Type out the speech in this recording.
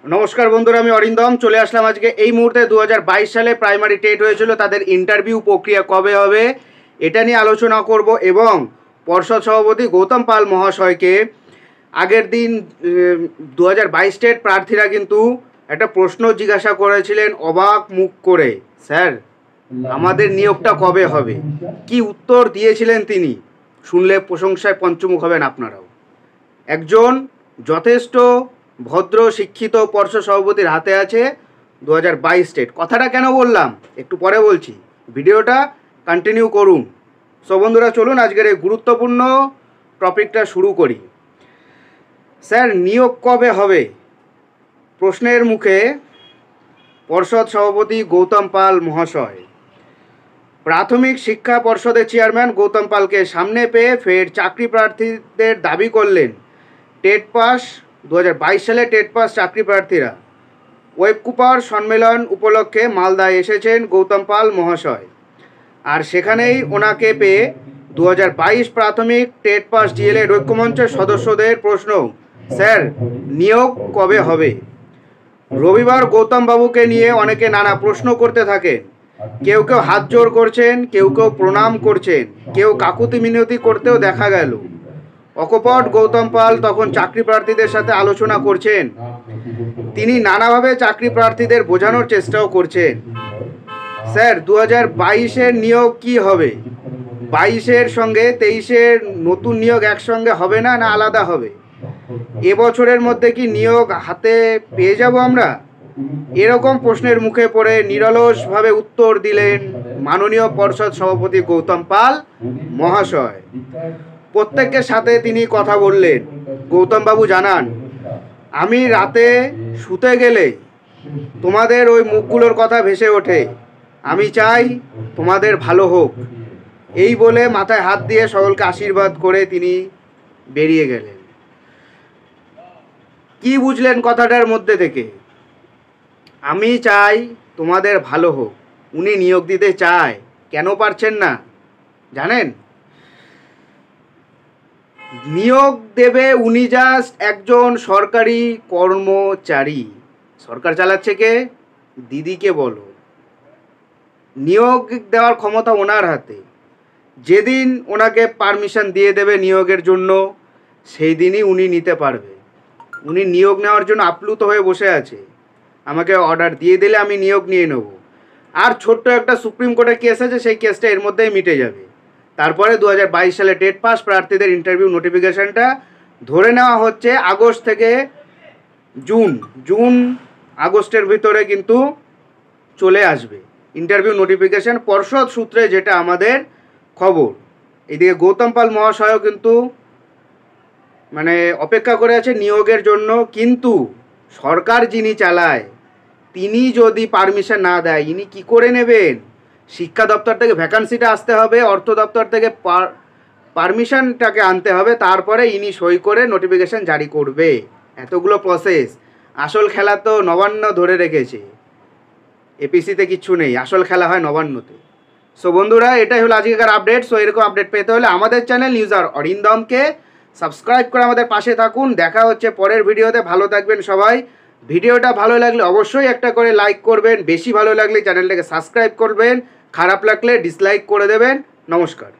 নমস্কার বন্ধুরা, আমি অরিন্দম চলে আসলাম আজকে এই মুহূর্তে। 2022 সালে প্রাইমারি টেট হয়েছিল, তাদের ইন্টারভিউ প্রক্রিয়া কবে হবে এটা নিয়ে আলোচনা করব। এবং পর্ষদ সভাপতি গৌতম পাল মহাশয়কে আগের দিন 2022 টেট প্রার্থীরা কিন্তু একটা প্রশ্ন জিজ্ঞাসা করেছিলেন অবাক মুখ করে, স্যার আমাদের নিয়োগটা কবে হবে। কি উত্তর দিয়েছিলেন তিনি, শুনলে প্রশংসায় পঞ্চমুখ হবেন আপনারাও। একজন যথেষ্ট ভদ্র শিক্ষিত পর্ষদ সভাপতির হাতে আছে 2022 টেট। কথাটা কেন বললাম একটু পরে বলছি, ভিডিওটা কন্টিনিউ করুন। সো বন্ধুরা চলুন আজকের এই গুরুত্বপূর্ণ টপিকটা শুরু করি। স্যার নিয়োগ কবে হবে, প্রশ্নের মুখে পর্ষদ সভাপতি গৌতম পাল মহাশয় প্রাথমিক শিক্ষা পর্ষদের চেয়ারম্যান গৌতম পালকে সামনে পেয়ে ফের চাকরি প্রার্থীদের দাবি করলেন টেট পাস 2022 সালে টেট পাস চাকরি প্রার্থীরা। ওয়েবকুপার সম্মেলন উপলক্ষে মালদায় এসেছেন গৌতম পাল মহাশয়, আর সেখানেই ওনাকে পেয়ে 2022 প্রাথমিক টেট পাস ডিএলএড ঐক্যমঞ্চের সদস্যদের প্রশ্ন, স্যার নিয়োগ কবে হবে। রবিবার গৌতম বাবুকে নিয়ে অনেকে নানা প্রশ্ন করতে থাকেন। কেউ কেউ হাত জোড় করছেন, কেউ কেউ প্রণাম করছেন, কেউ কাকুতি মিনতি করতেও দেখা গেল। অকপট গৌতম পাল তখন চাকরি প্রার্থীদের সাথে আলোচনা করছেন। তিনি নানাভাবে চাকরি প্রার্থীদের বোঝানোর চেষ্টাও করছেন। স্যার 2022-এর নিয়োগ কি হবে, 22-এর সঙ্গে 23-এর নতুন নিয়োগ একসঙ্গে হবে না, না আলাদা হবে। এবছরের মধ্যে কি নিয়োগ হাতে পেয়ে যাব আমরা, এরকম প্রশ্নের মুখে পড়ে নিরলসভাবে উত্তর দিলেন মাননীয় পর্ষদ সভাপতি গৌতম পাল মহাশয়। প্রত্যেকের সাথে তিনি কথা বললেন। গৌতমবাবু জানান, আমি রাতে শুতে গেলে তোমাদের ওই মুখগুলোর কথা ভেসে ওঠে, আমি চাই তোমাদের ভালো হোক। এই বলে মাথায় হাত দিয়ে সকলকে আশীর্বাদ করে তিনি বেরিয়ে গেলেন। কি বুঝলেন কথাটার মধ্যে থেকে? আমি চাই তোমাদের ভালো হোক, উনি নিয়োগ দিতে চায়, কেন পারছেন না জানেন? নিয়োগ দেবে উনি জাস্ট একজন সরকারি কর্মচারী। সরকার চালাচ্ছে কে? দিদিকে বলো। নিয়োগ দেওয়ার ক্ষমতা ওনার হাতে। যেদিন ওনাকে পারমিশন দিয়ে দেবে নিয়োগের জন্য, সেই দিনই উনি নিতে পারবে। উনি নিয়োগ নেওয়ার জন্য আপ্লুত হয়ে বসে আছে, আমাকে অর্ডার দিয়ে দিলে আমি নিয়োগ নিয়ে নেব। আর ছোট্ট একটা সুপ্রিম কোর্টের কেস আছে, সেই কেসটা এর মধ্যেই মিটে যাবে। তারপরে 2022 সালে টেট পাস প্রার্থীদের ইন্টারভিউ নোটিফিকেশানটা ধরে নেওয়া হচ্ছে আগস্ট থেকে জুন আগস্টের ভিতরে কিন্তু চলে আসবে ইন্টারভিউ নোটিফিকেশান, পর্ষদ সূত্রে যেটা আমাদের খবর। এদিকে গৌতম পাল মহাশয়ও কিন্তু অপেক্ষা করে আছে নিয়োগের জন্য। কিন্তু সরকার যিনি চালায় তিনি যদি পারমিশন না দেয়, ইনি কি করে নেবেন? শিক্ষা দপ্তর থেকে ভ্যাকান্সিটা আসতে হবে, অর্থ দপ্তর থেকে পারমিশনটাকে আনতে হবে, তারপরে ইনি সই করে নোটিফিকেশান জারি করবে। এতগুলো প্রসেস। আসল খেলা তো নবান্ন ধরে রেখেছে, এপিসিতে কিচ্ছু নেই, আসল খেলা হয় নবান্নতে। সো বন্ধুরা এটাই হলো আজকের আপডেট। সো এরকম আপডেট পেতে হলে আমাদের চ্যানেল নিউজার অরিন্দমকে সাবস্ক্রাইব করে আমাদের পাশে থাকুন। দেখা হচ্ছে পরের ভিডিওতে। ভালো থাকবেন সবাই। ভিডিওটা ভালো লাগলে অবশ্যই একটা করে লাইক করবেন, বেশি ভালো লাগলে চ্যানেলটাকে সাবস্ক্রাইব করবেন, খারাপ লাগলে ডিসলাইক করে দেবেন। নমস্কার।